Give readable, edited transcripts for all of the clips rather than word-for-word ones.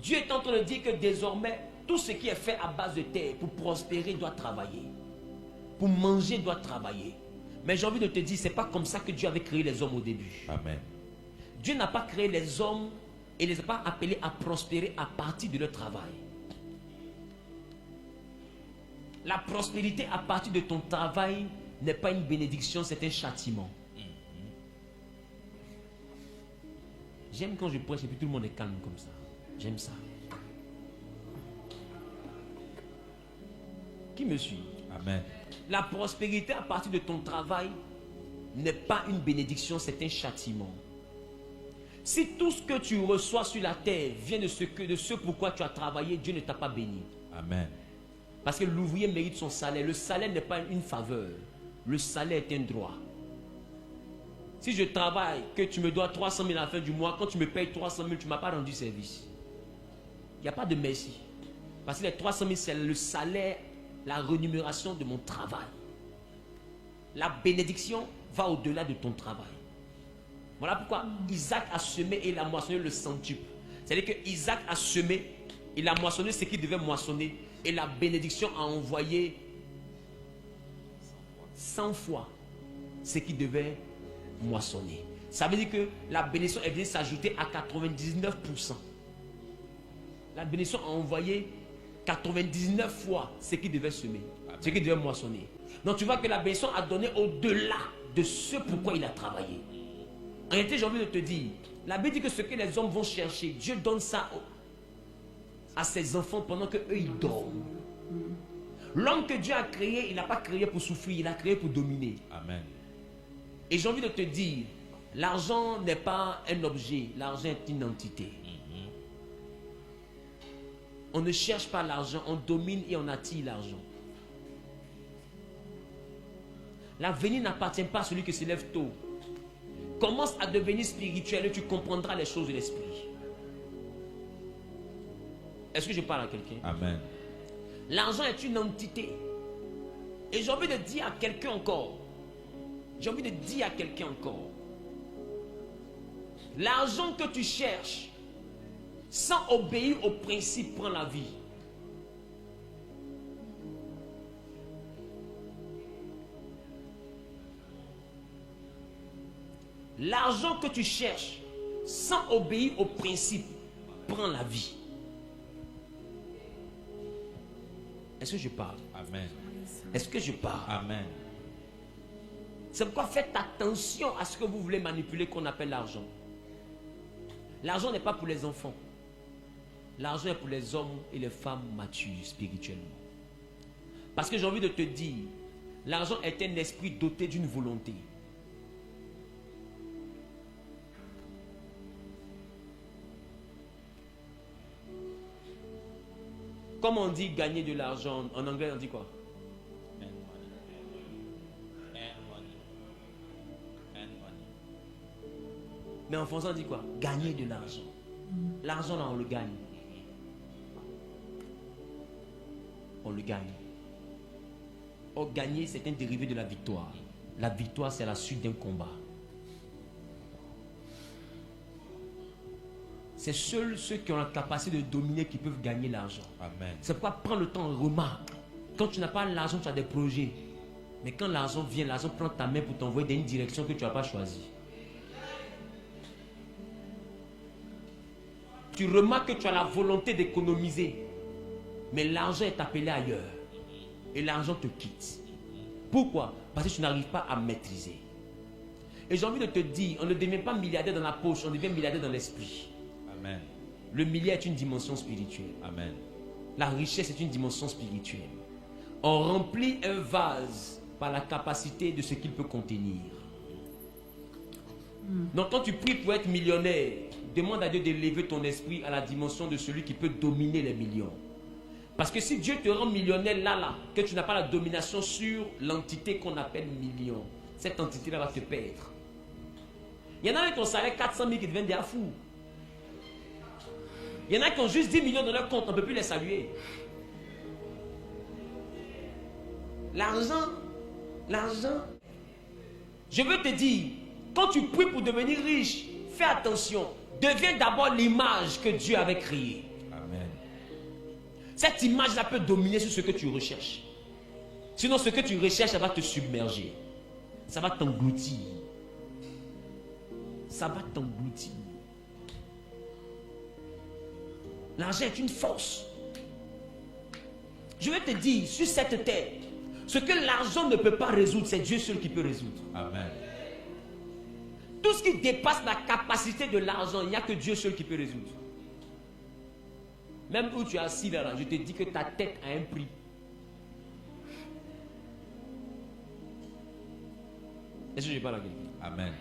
Dieu est en train de dire que désormais, tout ce qui est fait à base de terre, pour prospérer, doit travailler. Pour manger, doit travailler. Mais j'ai envie de te dire, ce n'est pas comme ça que Dieu avait créé les hommes au début. Amen. Dieu n'a pas créé les hommes et ne les a pas appelés à prospérer à partir de leur travail. La prospérité à partir de ton travail n'est pas une bénédiction, c'est un châtiment. J'aime quand je prêche et puis tout le monde est calme comme ça. J'aime ça. Qui me suit? Amen. La prospérité à partir de ton travail n'est pas une bénédiction, c'est un châtiment. Si tout ce que tu reçois sur la terre vient de ce pourquoi tu as travaillé, Dieu ne t'a pas béni. Amen. Parce que l'ouvrier mérite son salaire. Le salaire n'est pas une faveur. Le salaire est un droit. Si je travaille, que tu me dois 300 000 à la fin du mois, quand tu me payes 300 000, tu ne m'as pas rendu service. Il n'y a pas de merci. Parce que les 300 000, c'est le salaire, la rémunération de mon travail. La bénédiction va au-delà de ton travail. Voilà pourquoi Isaac a semé et il a moissonné le centuple. C'est-à-dire que Isaac a semé, il a moissonné ce qu'il devait moissonner. Et la bénédiction a envoyé 100 fois ce qu'il devait moissonner. Ça veut dire que la bénédiction est venue s'ajouter à 99%. La bénédiction a envoyé 99 fois ce qu'il devait semer, ce qu'il devait moissonner. Donc tu vois que la bénédiction a donné au-delà de ce pourquoi il a travaillé. En réalité, j'ai envie de te dire, la Bible dit que ce que les hommes vont chercher, Dieu donne ça à ses enfants pendant qu'eux ils dorment. L'homme que Dieu a créé, il n'a pas créé pour souffrir, il a créé pour dominer. Amen. Et j'ai envie de te dire, l'argent n'est pas un objet, l'argent est une entité. On ne cherche pas l'argent, on domine et on attire l'argent. L'avenir n'appartient pas à celui qui se lève tôt. Commence à devenir spirituel et tu comprendras les choses de l'esprit. Est-ce que je parle à quelqu'un? Amen. L'argent est une entité. Et j'ai envie de dire à quelqu'un encore. J'ai envie de dire à quelqu'un encore. L'argent que tu cherches, sans obéir au principe, prend la vie. L'argent que tu cherches, sans obéir au principe, prend la vie. Est-ce que je parle? Amen. Est-ce que je parle? Amen. C'est pourquoi faites attention à ce que vous voulez manipuler qu'on appelle l'argent. L'argent n'est pas pour les enfants. L'argent est pour les hommes et les femmes matures spirituellement. Parce que j'ai envie de te dire, l'argent est un esprit doté d'une volonté. Comme on dit gagner de l'argent, en anglais on dit quoi? Mais en français on dit quoi? Gagner de l'argent. L'argent là on le gagne. On le gagne. Or gagner c'est un dérivé de la victoire. La victoire c'est la suite d'un combat. C'est seuls ceux qui ont la capacité de dominer qui peuvent gagner l'argent. Amen. C'est pourquoi prends le temps, remarque. Quand tu n'as pas l'argent, tu as des projets. Mais quand l'argent vient, l'argent prend ta main pour t'envoyer dans une direction que tu n'as pas choisie. Tu remarques que tu as la volonté d'économiser. Mais l'argent est appelé ailleurs. Et l'argent te quitte. Pourquoi? Parce que tu n'arrives pas à maîtriser. Et j'ai envie de te dire, on ne devient pas milliardaire dans la poche, on devient milliardaire dans l'esprit. Amen. Le milliard est une dimension spirituelle. Amen. La richesse est une dimension spirituelle. On remplit un vase par la capacité de ce qu'il peut contenir. Donc quand tu pries pour être millionnaire, demande à Dieu d'élever ton esprit à la dimension de celui qui peut dominer les millions. Parce que si Dieu te rend millionnaire là, que tu n'as pas la domination sur l'entité qu'on appelle million, cette entité-là va te perdre. Il y en a qui ont salaire 400 000 qui deviennent des fous. Il y en a qui ont juste 10 millions dans leur compte, on ne peut plus les saluer. L'argent, je veux te dire, quand tu pries pour devenir riche, fais attention. Deviens d'abord l'image que Dieu avait créée. Cette image-là peut dominer sur ce que tu recherches. Sinon, ce que tu recherches, ça va te submerger. Ça va t'engloutir. Ça va t'engloutir. L'argent est une force. Je vais te dire, sur cette terre, ce que l'argent ne peut pas résoudre, c'est Dieu seul qui peut résoudre. Amen. Tout ce qui dépasse la capacité de l'argent, il n'y a que Dieu seul qui peut résoudre. Même où tu es assis là, je te dis que ta tête a un prix. Est-ce que je parle à quelqu'un? Amen.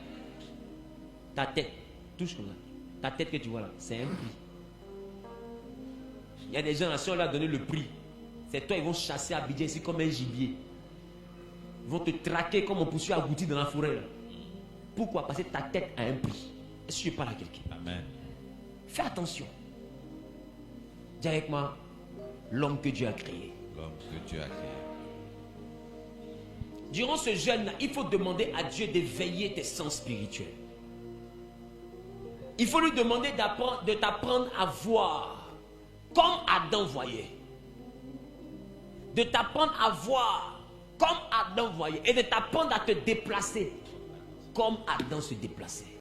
Ta tête, touche comme ça. Ta tête que tu vois là, c'est un prix. Il y a des gens là, si on leur a donné le prix, c'est toi, ils vont chasser à Abidjan ici comme un gibier. Ils vont te traquer comme on poursuit à Gouti dans la forêt là. Pourquoi? Parce que ta tête a un prix. Est-ce que je parle à quelqu'un? Amen. Fais attention. Dis avec moi, l'homme que Dieu a créé. L'homme que Dieu a créé. Durant ce jeûne-là, il faut demander à Dieu d'éveiller tes sens spirituels. Il faut lui demander de t'apprendre à voir comme Adam voyait. De t'apprendre à voir comme Adam voyait. Et de t'apprendre à te déplacer comme Adam se déplaçait.